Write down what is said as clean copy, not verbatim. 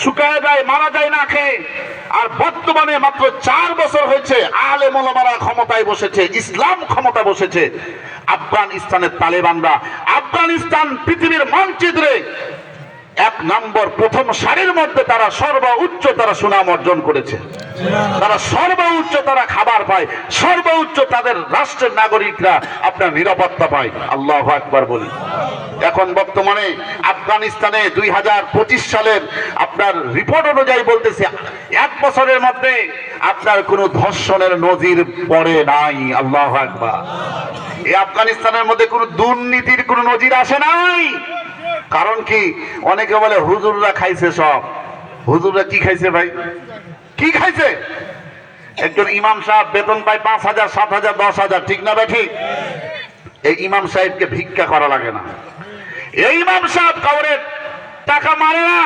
শুকায় যায়, মারা যায় না খেয়ে। আর বর্তমানে মাত্র 4 বছর হয়েছে আলেম ওলামারা ক্ষমতায় বসেছে, ইসলাম ক্ষমতা বসেছে। আফগানিস্তানের তালেবানরা আফগানিস্তান পৃথিবীর মানচিত্রে 1 নম্বর প্রথম সারির মধ্যে তারা সর্বোচ্চ তারা সুনাম অর্জন করেছে। তারা সর্বোচ্চ তারা খাবার পায়, সর্বোচ্চ তাদের রাষ্ট্রের নাগরিকরা আপনার নিরাপত্তা পায়। আল্লাহু আকবার বলি। এখন বর্তমানে আফগানিস্তানে 2025 সালের আপনার রিপোর্ট অনুযায়ী বলতেছে 1 বছরের মধ্যে আপনার কোনো ধর্ষণের নজির পড়ে নাই। আল্লাহু আকবার। এই আফগানিস্তানের মধ্যে কোনো দুর্নীতির কোনো নজির আসে নাই। কারণ কি? অনেকে বলে হুজুররা খাইছে সব। হুজুররা কি খাইছে ভাই? কি খাইছে? একজন ইমাম সাহেব বেতন পায় 5,000, 7,000, 10,000, ঠিক না ভাই? ঠিক। এই ইমাম সাহেবকে ভিক্ষা করা লাগে না। এই ইমাম সাহেব কাউরে টাকা মারে না।